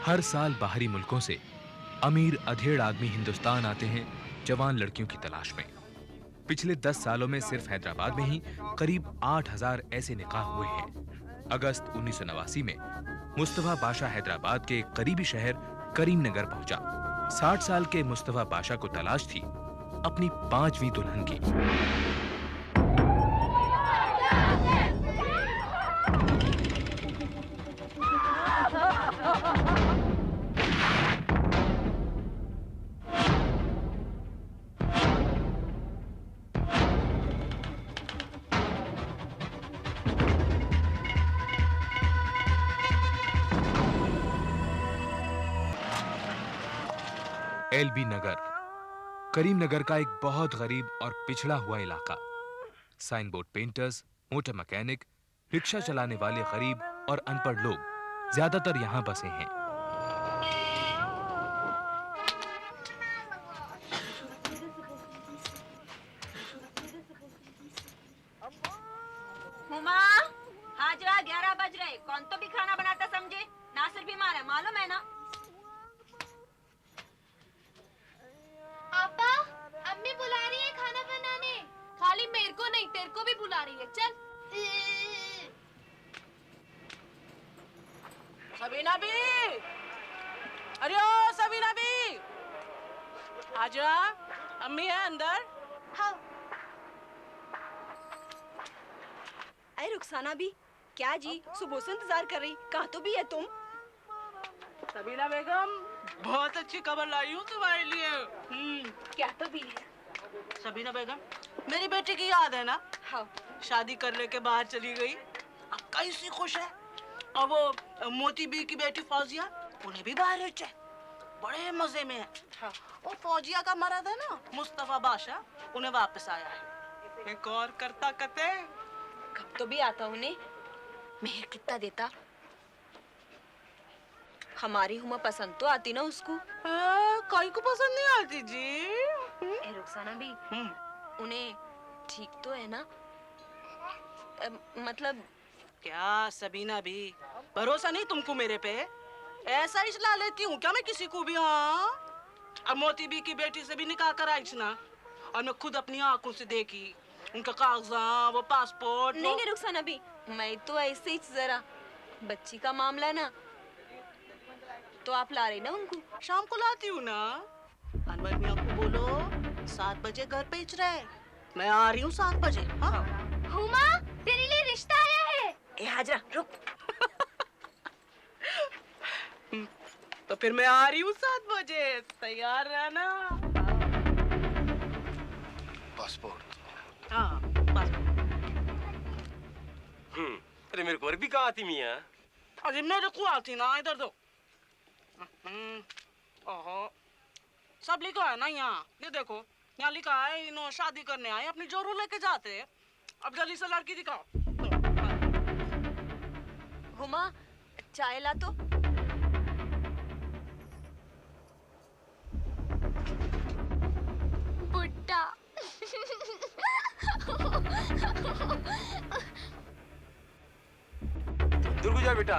हर साल बाहरी मुल्कों से अमीर अधेड़ आदमी हिंदुस्तान आते हैं जवान लड़कियों की तलाश में। पिछले 10 सालों में सिर्फ हैदराबाद में ही करीब 8000 ऐसे निकाह हुए हैं। अगस्त 1989 में मुस्तफा बाशा हैदराबाद के करीबी शहर करीमनगर पहुंचा। 60 साल के मुस्तफा बाशा को तलाश थी अपनी 5वीं दुल्हन की। एलबी नगर करीमनगर का एक बहुत गरीब और पिछड़ा हुआ इलाका। Sign board painters, motor mechanic, rickshaw चलाने वाले गरीब और अनपढ़ लोग ज्यादातर यहां बसे हैं। हुमा, हाजरा 11 बज रहे। कौन तो भी खाना बनाता समझे? नासिर बीमार है, मालूम है ना? पापा, अम्मी बुला रही है खाना बनाने। खाली मेरे को नहीं, तेरे को भी बुला रही है। चल। सबीना भी, अरे ओ सबीना भी, आजा, अम्मी है अंदर। हाँ। अरे रुखसाना भी, क्या जी सुबह से इंतजार कर रही, कहाँ तो भी है तुम? सबीना बेगम, बहुत अच्छी खबर लाई हूँ तुम्हारे लिए। क्या तो भी है? सबीना बेगम, मेरी बेटी की याद है ना? हाँ। शादी करने के बाहर चली गई, अब कैसी खुश है। और वो मोती बी की बेटी फौजिया, उन्हें भी बाहर भेजा, बड़े मजे में है। हाँ। वो फौजिया का मर्द है ना मुस्तफा बाशा, उन्हें वापस आया है। एक और करता कते कब तो भी आता उन्हें, मेहर कितना देता। हमारी हुमा पसंद तो आती ना उसको। कोई को पसंद नहीं आती जी। ए रुखसाना भी, उन्हें ठीक तो है ना? मतलब क्या सबीना भी, भरोसा नहीं तुमको मेरे पे? ऐसा ही चला लेती हूँ क्या मैं किसी को भी? हाँ, अब मोती बी की बेटी से भी निकाह कराई ना, और मैं खुद अपनी आंखों से देखी उनका कागजात, वो पासपोर्ट। नहीं नहीं रुखसाना भी, मैं तो ऐसे ही जरा बच्ची का मामला ना, तो आप ला रहे ना उनको? शाम को लाती हूँ ना। अनवर मियाँ को बोलो 7 बजे घर भेज रहे, मैं आ रही हूँ 7 बजे। हाँ। हुमा, तेरे लिए रिश्ता आया है। ए हाजरा रुक। तो फिर मैं आ रही हूँ 7 बजे, तैयार रहना। पासपोर्ट। हाँ पासपोर्ट। अरे मेरे को अरबी कहाँ आती मियाँ? अरे मेरे को आती ना, इधर दो। ओहो, सब लिखा है ना यहाँ, ये देखो यहाँ लिखा है इन्हों शादी करने आए, अपनी जोरू लेके जाते। अब जल्दी से लड़की दिखाओ। हुमा, चाय ला तो। बुड्ढा। दूर को जा बेटा।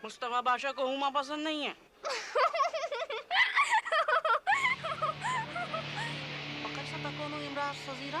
मुस्तफा बाशा को हुमा पसंद नहीं है। कैसा तकोन इमरान सजीरा?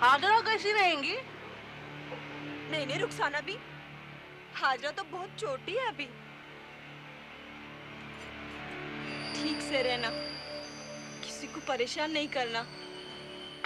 हाजरा कैसी रहेंगी? नहीं नहीं रुखसाना भी, हाजरा तो बहुत छोटी है अभी। ठीक से रहना, किसी को परेशान नहीं करना।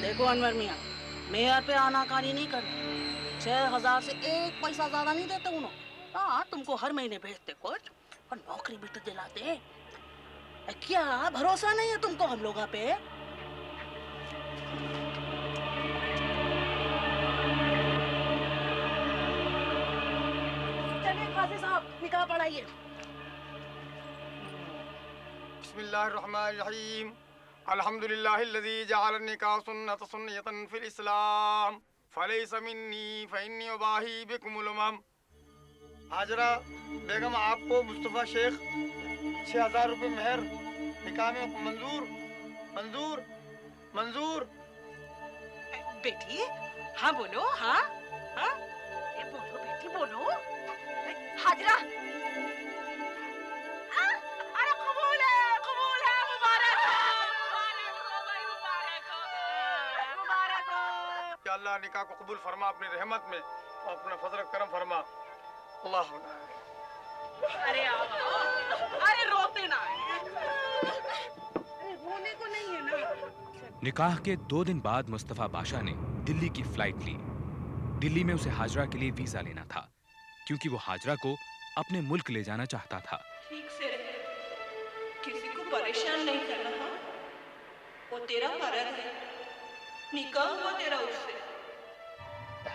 देखो अनवर मियाँ, मेयर पे आनाकानी नहीं करनी। 6000 से 1 पैसा ज्यादा नहीं देते उन्होंने। हाँ, तुमको हर महीने भेजते कुछ और नौकरी भी तो दिलाते। क्या भरोसा नहीं है तुमको हम लोगों पे? चलिए काजी साहब, निकाह पढ़ाइए। बिस्मिल्लाहिर्रहमानिर्रहीम। अल्हम्दुलिल्लाहिल्लज़ी जअल निकाह सुन्नतन फिल इस्लाम फलैसा मिन्नी फइन्नी उबाही बिकुमुल उमम। हाजरा बेगम, आपको मुस्तफ़ा शेख 6000 रुपये मेहर निकाह में मंजूर मंजूर मंजूर। बेटी हाँ बोलो, हाँ हाँ बोलो बेटी बोलो। हाजरा, अरे कबूल है, मुबारक हो भाई, मुबारक हो। या अल्लाह निकाह को कबूल फरमा अपनी रहमत में और अपना फजल करम फरमा। अल्लाह अरे आओ, अरे रोते ना, रोने को नहीं है ना। निकाह के 2 दिन बाद मुस्तफा बाशा ने दिल्ली की फ्लाइट ली। दिल्ली में उसे हाजरा के लिए वीजा लेना था, क्योंकि वो हाजरा को अपने मुल्क ले जाना चाहता था। ठीक से रहे, किसी को परेशान नहीं करना, हाँ? वो तेरा फर्ज है, निकाह हुआ तेरा उससे।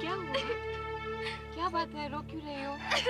क्या हुआ? क्या बात है, रो क्यों रहे हो?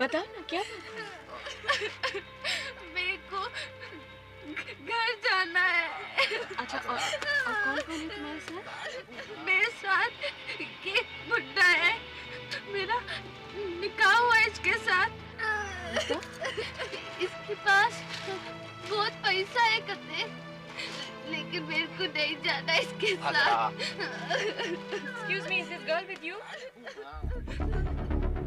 बताओ ना क्या बात है? मेरे को घर जाना है। अच्छा, और कौन कौन है तुम्हारे साथ? मेरे साथ ये बुड्ढा है, मेरा निकाह हुआ है इसके साथ। इसके पास बहुत पैसा है कते, लेकिन मेरे को नहीं जाना इसके साथ। Excuse me, is this girl with you?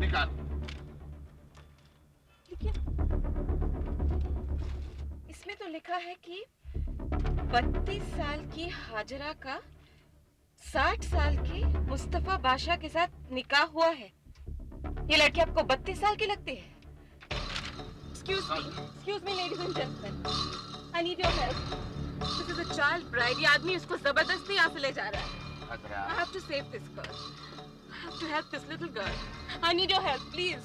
निकाल. इसमें तो लिखा है कि 32 साल की हाजरा का 60 साल के मुस्तफा बाशा के साथ निकाह हुआ है। ये लड़की आपको 32 साल की लगती है? Excuse me, ladies and gentlemen. I need your help. This is a child bride. ये आदमी उसको जबरदस्ती यहाँ से ले जा रहा है। I have to save this girl. I have to help this little girl. I need your help, please.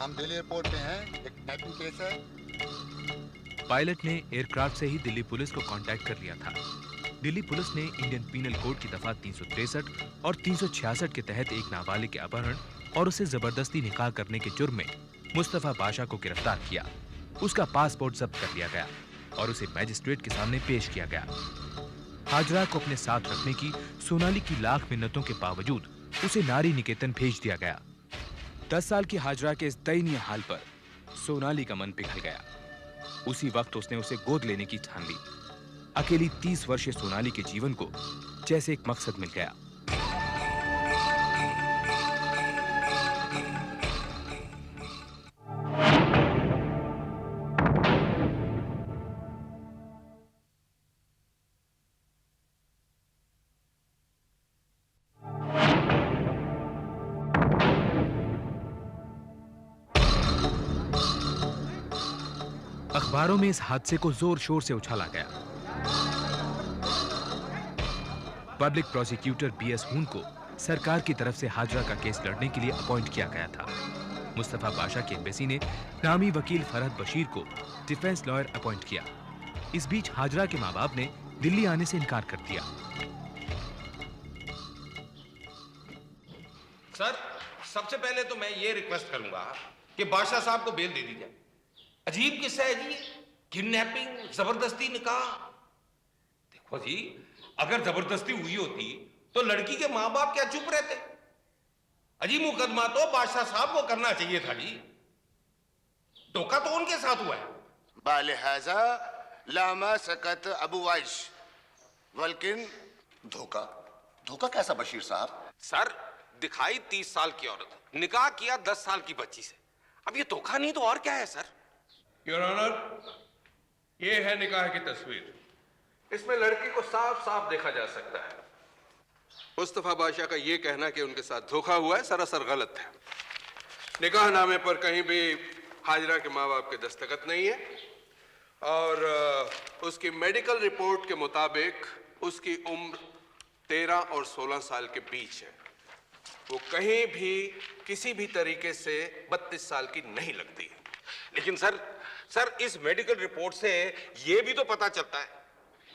हम दिल्ली एयरपोर्ट पे हैं. एक किडनैपिंग केस है. पायलट ने एयरक्राफ्ट से ही दिल्ली पुलिस को कांटेक्ट कर लिया था। दिल्ली पुलिस ने इंडियन पीनल कोड की दफा 363 और 366 के तहत एक नाबालिग के अपहरण और उसे जबरदस्ती निकाह करने के जुर्म में मुस्तफा बाशा को गिरफ्तार किया। उसका पासपोर्ट जब्त कर लिया गया और उसे मैजिस्ट्रेट के सामने पेश किया गया। हाजरा को अपने साथ रखने की सोनाली की लाख मिन्नतों के बावजूद उसे नारी निकेतन भेज दिया गया। 10 साल की हाजरा के इस दयनीय हाल पर सोनाली का मन पिघल गया। उसी वक्त उसने उसे गोद लेने की ठान ली। अकेली 30 वर्षीय सोनाली के जीवन को जैसे एक मकसद मिल गया। अखबारों में इस हादसे को जोर शोर से उछाला गया। पब्लिक प्रोसिक्यूटर बीएस हून को सरकार की तरफ से हाजरा का केस लड़ने के लिए अपॉइंट किया गया था। मुस्तफा बाशा की एम्बेसी ने नामी वकील फरहद बशीर को डिफेंस लॉयर अपॉइंट किया। इस बीच हाजरा के माँ बाप ने दिल्ली आने से इनकार कर दिया। सर, सबसे पहले तो मैं ये रिक्वेस्ट करूंगा कि बादशाह साहब को बेल दे दी जाए। अजीब किस्सा है जी, किडनैपिंग, जबरदस्ती निकाह। देखो जी, अगर जबरदस्ती हुई होती तो लड़की के माँ बाप क्या चुप रहते? अजीब मुकदमा तो बादशाह साहब को करना चाहिए था जी। धोखा तो उनके साथ हुआ है। बालिहाजा लामा सकत अबू वाइश वल्किन धोखा? धोखा कैसा बशीर साहब? सर, दिखाई 30 साल की औरत, निकाह किया 10 साल की बच्ची से। अब ये धोखा नहीं तो और क्या है सर? योर ऑनर, ये है निकाह की तस्वीर। इसमें लड़की को साफ साफ देखा जा सकता है। मुस्तफा बादशाह का ये कहना कि उनके साथ धोखा हुआ है सरासर गलत है। निकाहनामे पर कहीं भी हाजरा के माँ बाप के दस्तखत नहीं है और उसकी मेडिकल रिपोर्ट के मुताबिक उसकी उम्र 13 और 16 साल के बीच है। वो कहीं भी किसी भी तरीके से 32 साल की नहीं लगती है। लेकिन सर इस मेडिकल रिपोर्ट से ये भी तो पता चलता है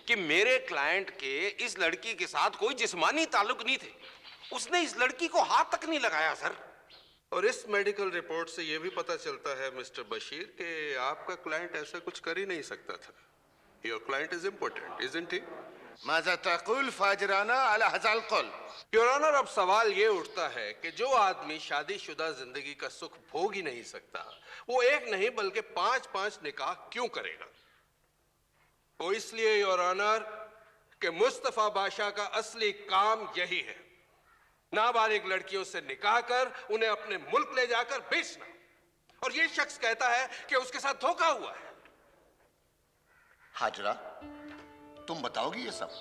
कि मेरे क्लाइंट के इस लड़की के साथ कोई जिस्मानी ताल्लुक नहीं थे। उसने इस लड़की को हाथ तक नहीं लगाया सर। और इस मेडिकल रिपोर्ट से यह भी पता चलता है मिस्टर बशीर कि आपका क्लाइंट ऐसा कुछ कर ही नहीं सकता था। Your client is important, isn't he? माज़ा तक़ूल फाजराना अला हज़ाल क़ौल। योर ऑनर, अब सवाल ये उठता है कि जो आदमी शादीशुदा जिंदगी का सुख भोग ही नहीं सकता, वो एक नहीं बल्कि 5-5 निकाह क्यों करेगा? वो इसलिए योर ऑनर कि मुस्तफा बादशाह का असली काम यही है, नाबालिग लड़कियों से निकाह कर उन्हें अपने मुल्क ले जाकर बेचना। और ये शख्स कहता है कि उसके साथ धोखा हुआ है। हाजरा, तुम बताओगी ये सब?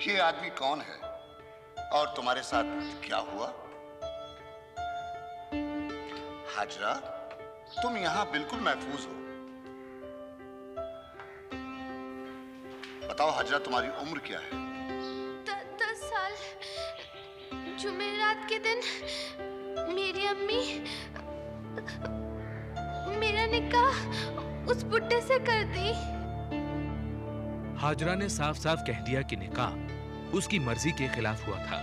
ये आदमी कौन है और तुम्हारे साथ क्या हुआ? हाजरा, तुम यहां बिल्कुल महफूज हो। बताओ हाजरा, तुम्हारी उम्र क्या है? 10 साल। जुमेरात के दिन मेरी अम्मी मेरा निकाह उस बुड्ढे से कर दी। हाजरा ने साफ साफ कह दिया कि निकाह उसकी मर्जी के खिलाफ हुआ था।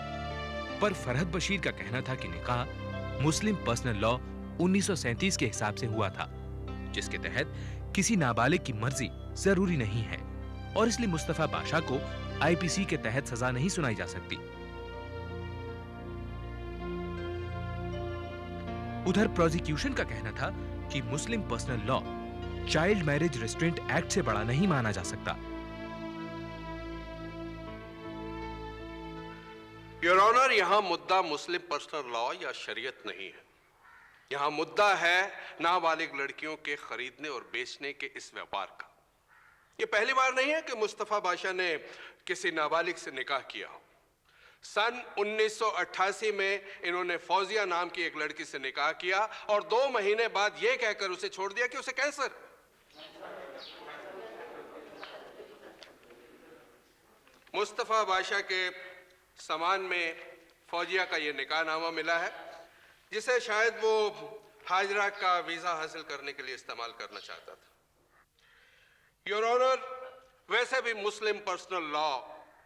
पर फरहत बशीर का कहना था कि निकाह मुस्लिम पर्सनल लॉ 1937 के हिसाब से हुआ था, जिसके तहत किसी नाबालिग की मर्जी जरूरी नहीं है और इसलिए मुस्तफा बादशाह को आईपीसी के तहत सजा नहीं सुनाई जा सकती। उधर प्रोसिक्यूशन का कहना था कि Muslim personal law child marriage restraint act से बड़ा नहीं माना जा सकता। योर ऑनर, यहां मुद्दा मुस्लिम पर्सनल लॉ या शरीयत नहीं है। यहां मुद्दा है नाबालिग लड़कियों के खरीदने और बेचने के इस व्यापार का। यह पहली बार नहीं है कि मुस्तफा बादशाह ने किसी नाबालिग से निकाह किया हो। सन 1988 में इन्होंने फौजिया नाम की एक लड़की से निकाह किया और 2 महीने बाद यह कहकर उसे छोड़ दिया कि उसे कैंसर। मुस्तफा बादशाह के सामान में फौजिया का यह निकाहनामा मिला है, जिसे शायद वो हाजरा का वीजा हासिल करने के लिए इस्तेमाल करना चाहता था। योर ऑनर, वैसे भी मुस्लिम पर्सनल लॉ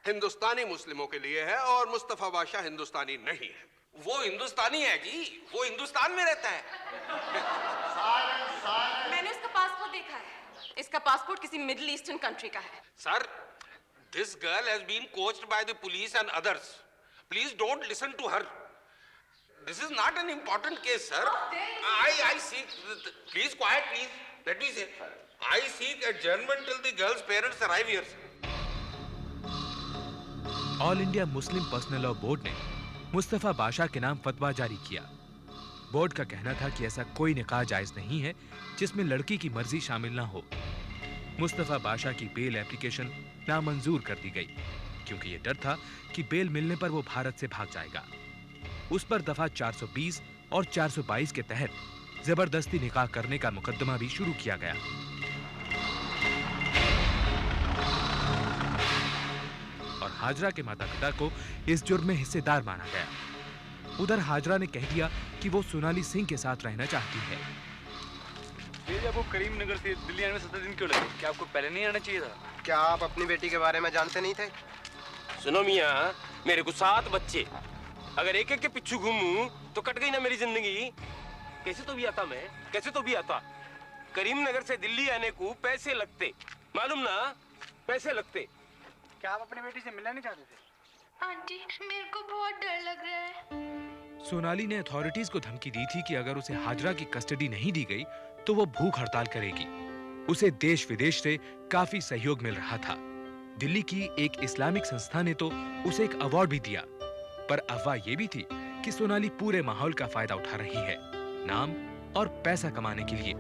हिंदुस्तानी मुस्लिमों के लिए है और मुस्तफा बादशाह हिंदुस्तानी नहीं है। वो हिंदुस्तानी है जी, वो हिंदुस्तान में रहता है। मैंने उसका पासपोर्ट देखा है। इसका पासपोर्ट किसी मिडिल ईस्टर्न कंट्री का है। Sir, this girl has been coached by the police and others. Please don't listen to her. This is not an important case, sir. I seek, please quiet, please. Let me say. I seek adjournment till the girl's parents arrive here. All India Muslim personal law board ने मुस्तफा बादशाह के नाम फतवा जारी किया। Board का कहना था कि ऐसा कोई निकाह जायज नहीं है जिसमें लड़की की मर्जी शामिल ना हो। मुस्तफा बादशाह की बेल एप्लीकेशन नामंजूर कर दी गई क्योंकि यह डर था कि बेल मिलने पर वो भारत से भाग जाएगा। उस पर दफा 420 और 422 के तहत जबरदस्ती निकाह करने का मुकदमा भी शुरू किया गया। और हाजरा के माता पिता को इस जुर्म में हिस्सेदार माना गया। उधर हाजरा ने कह दिया कि वो सोनाली सिंह के साथ रहना चाहती है। आपको करीम नगर से दिल्ली आने में 17 दिन क्यों लगे? क्या आपको पहले नहीं आना चाहिए था? क्या आप अपनी बेटी के बारे में जानते नहीं थे? सुनो मियाँ, मेरे को 7 बच्चे, अगर एक एक के पीछे घूमूं तो कट गई ना मेरी जिंदगी। कैसे तो भी आता मैं, कैसे तो भी आता। करीम नगर से दिल्ली आने को पैसे लगते, मालूम ना, पैसे लगते। क्या आप अपनी बेटी से मिलना नहीं चाहते थे? आंटी, मेरे को बहुत डर लग रहा है। सोनाली ने अथॉरिटीज को धमकी दी थी कि अगर उसे हाजरा की कस्टडी नहीं दी गई तो वो भूख हड़ताल करेगी। उसे देश विदेश से काफी सहयोग मिल रहा था। दिल्ली की एक इस्लामिक संस्था ने तो उसे एक अवार्ड भी दिया। पर अफवाह ये भी थी कि सोनाली पूरे माहौल का फायदा उठा रही है, नाम और पैसा कमाने के लिए।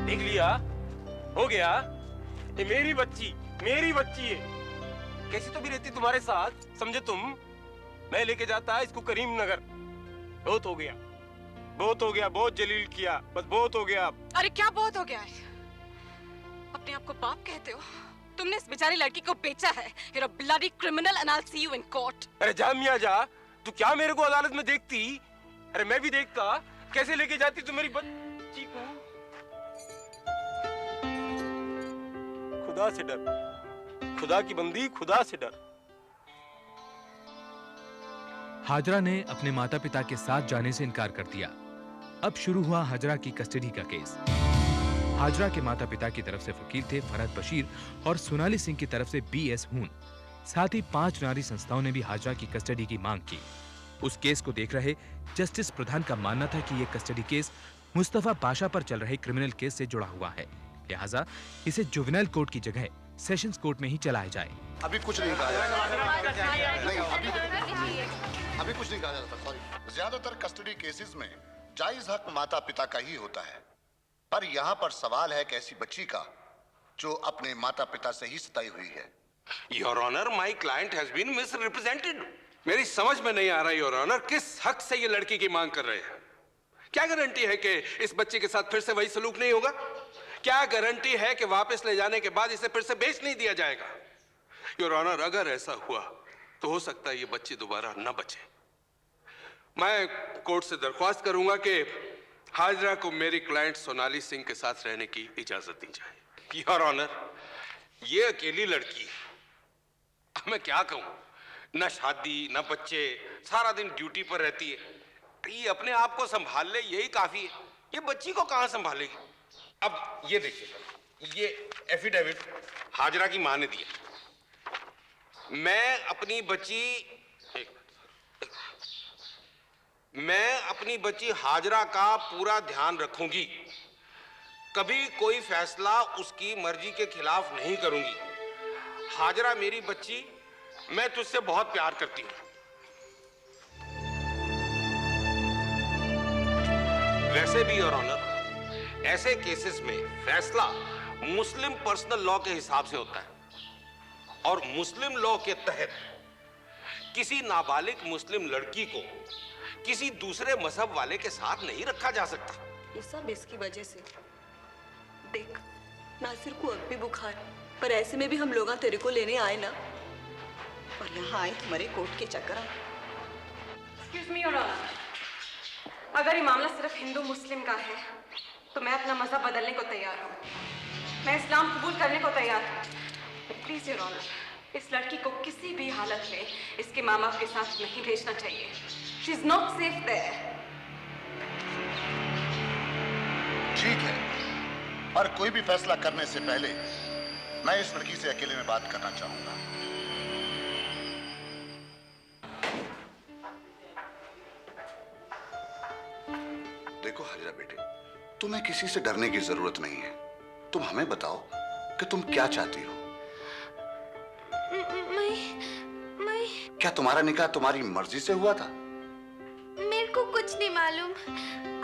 देख लिया, हो गया। ये मेरी बच्ची है। कैसी तो भी रहती तुम्हारे साथ, समझे तुम? मैं लेके जाता इसको करीम नगर। बहुत हो गया, बहुत जलील किया, बस बहुत हो गया। अरे क्या बहुत हो गया है? अपने आप को बाप कहते हो तुमने इस बेचारी लड़की को बेचा है। You're a bloody criminal and I'll see you in court. अरे जा मियाँ जा, तू क्या मेरे को अदालत में देखती? अरे मैं भी देखता, कैसे लेके जाती तू मेरी बच्ची को? खुदा से डर, खुदा की बंदी, खुदा से डर। हाजरा ने अपने माता पिता के साथ जाने से इनकार कर दिया। अब शुरू हुआ हाजरा की कस्टडी का केस। हाजरा के माता पिता की तरफ से वकील थे फरहत बशीर और सोनाली सिंह की तरफ से BS हून। साथ ही 5 नारी संस्थाओं ने भी हाजरा की कस्टडी की मांग की। उस केस को देख रहे जस्टिस प्रधान का मानना था कि यह कस्टडी केस मुस्तफा बाशा पर चल रहे क्रिमिनल केस से जुड़ा हुआ है, लिहाजा इसे जुवेनाइल कोर्ट की जगह सेशंस कोर्ट में ही चलाया जाए। अभी कुछ नहीं कहा जा अभी कुछ नहीं कहा जा सकता। सॉरी। ज्यादातर कस्टडी केसेस में जायज हक माता पिता का ही होता है, पर यहाँ पर सवाल है कि ऐसी बच्ची का जो अपने माता पिता से ही सताई हुई है। Your honour, my client has been misrepresented. मेरी समझ में नहीं आ रहा योर ऑनर, किस हक से ये लड़की की मांग कर रहे हैं? क्या गारंटी है कि इस बच्चे के साथ फिर से वही सलूक नहीं होगा? क्या गारंटी है कि वापस ले जाने के बाद इसे फिर से बेच नहीं दिया जाएगा? योर ऑनर, अगर ऐसा हुआ तो हो सकता है ये बच्ची दोबारा न बचे। मैं कोर्ट से दरख्वास्त करूंगा कि हाजरा को मेरी क्लाइंट सोनाली सिंह के साथ रहने की इजाजत दी जाए। योर ऑनर, ये अकेली लड़की है, मैं क्या कहूं, न शादी न बच्चे, सारा दिन ड्यूटी पर रहती है। ये अपने आप को संभाल ले यही काफी है, ये बच्ची को कहां संभालेगी? अब ये देखिए, ये एफिडेविट हाजरा की मां ने दिया। मैं अपनी बच्ची हाजरा का पूरा ध्यान रखूंगी, कभी कोई फैसला उसकी मर्जी के खिलाफ नहीं करूंगी। हाजरा मेरी बच्ची, मैं तुझसे बहुत प्यार करती हूं। वैसे भी योर ऑनर, ऐसे केसेस में फैसला मुस्लिम पर्सनल लॉ के हिसाब से होता है और मुस्लिम लॉ के तहत किसी नाबालिग मुस्लिम लड़की को किसी दूसरे मजहब वाले के साथ नहीं रखा जा सकता। ये सब इसकी वजह से। देख, नासिर को अब भी बुखार, पर ऐसे में भी हम लोग तेरे को लेने आए ना, और यहाँ आए तुम्हारे कोर्ट के चक्कर। Excuse me, Your Honor. अगर ये मामला सिर्फ हिंदू मुस्लिम का है तो मैं अपना मजहब बदलने को तैयार हूँ। मैं इस्लाम कबूल करने को तैयार हूँ। प्लीज योर ऑनर, इस लड़की को किसी भी हालत में इसके माँ बाप के साथ नहीं भेजना चाहिए। She is not safe there. ठीक है, और कोई भी फैसला करने से पहले मैं इस लड़की से अकेले में बात करना चाहूंगा। देखो हाजरा बेटे, तुम्हें किसी से डरने की जरूरत नहीं है। तुम हमें बताओ कि तुम क्या चाहती हो। मैं क्या तुम्हारा निकाह तुम्हारी मर्जी से हुआ था? मेरे को कुछ नहीं मालूम।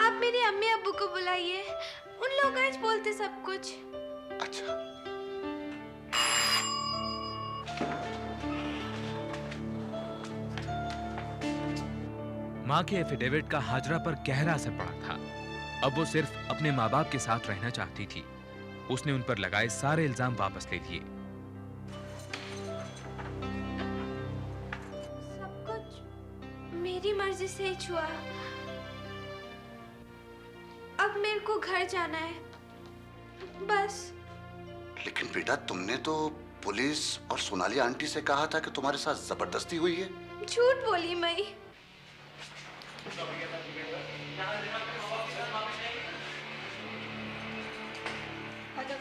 आप मेरे अम्मी अब्बू को बुलाइए, उन लोग आज बोलते सब कुछ। अच्छा, मां के एफिडेविट का हाजरा पर गहरा असर पड़ा था। अब वो सिर्फ अपने माँ बाप के साथ रहना चाहती थी। उसने उन पर लगाए सारे इल्जाम वापस ले लिए। सब कुछ मेरी मर्जी से ही हुआ। अब मेरे को घर जाना है, बस। लेकिन बेटा, तुमने तो पुलिस और सोनाली आंटी से कहा था कि तुम्हारे साथ जबरदस्ती हुई है। झूठ बोली मैं।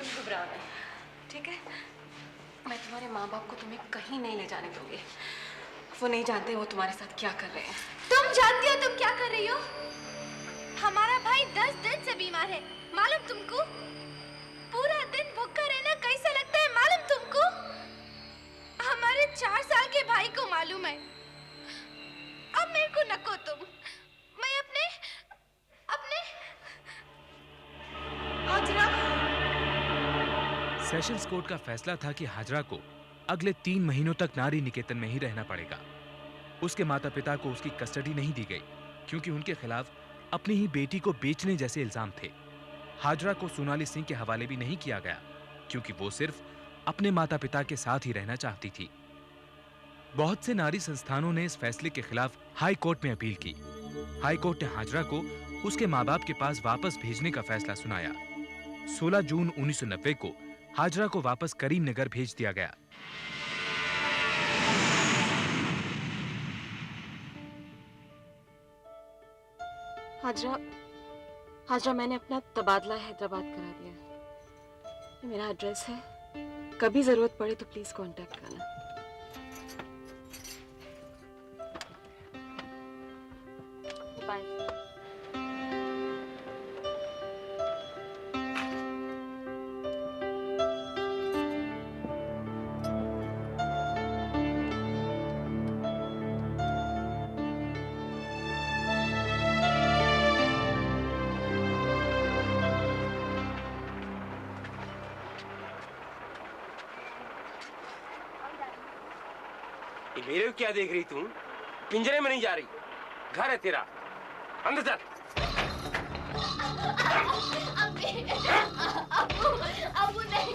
घबरा गए, ठीक है? मैं तुम्हारे माँ बाप को तुम्हें कहीं नहीं ले जाने दूंगी। वो नहीं जानते वो तुम्हारे साथ क्या कर रहे हैं। तुम जानती हो तुम क्या कर रही हो? हमारा भाई 10 दिन से बीमार है, मालूम तुमको? पूरा दिन भूखा रहना कैसा लगता है, मालूम तुमको? हमारे 4 साल के भाई को मालूम है। अब मेरे को नको तुम। मैं अपने हाजरा। सेशंस कोर्ट का फैसला था कि हाजरा को अगले 3 महीनों तक नारी निकेतन में ही रहना पड़ेगा। उसके माता पिता को उसकी कस्टडी नहीं दी गई क्योंकि उनके खिलाफ अपनी ही बेटी को बेचने जैसे इल्जाम थे। हाजरा को सोनाली सिंह के हवाले भी नहीं किया गया क्योंकि वो सिर्फ अपने माता पिता के साथ ही रहना चाहती थी। बहुत से नारी संस्थानों ने इस फैसले के खिलाफ हाई कोर्ट में अपील की। हाई कोर्ट ने हाजरा को उसके माँ बाप के पास वापस भेजने का फैसला सुनाया। 16 जून 1990 को हाजरा को वापस करीम नगर भेज दिया गया। हाजरा, मैंने अपना तबादला हैदराबाद करा दिया। ये मेरा एड्रेस है, कभी जरूरत पड़े तो प्लीज कांटेक्ट करना। बाय। ये मेरे को क्या देख रही तू? पिंजरे में नहीं जा रही, घर है तेरा, अंदर चल। अबू नहीं।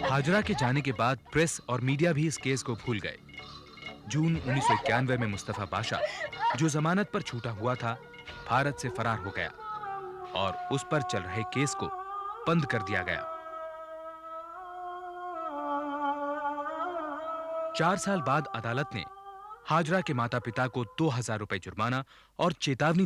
हाजरा के जाने के बाद प्रेस और मीडिया भी इस केस को भूल गए। जून 1991 में मुस्तफा बाशा, जो जमानत पर छूटा हुआ था, भारत से फरार हो गया और उस पर चल रहे केस को बंद कर दिया गया। 4 साल बाद अदालत ने हाजरा के माता पिता को 2000 रुपए जुर्माना और चेतावनी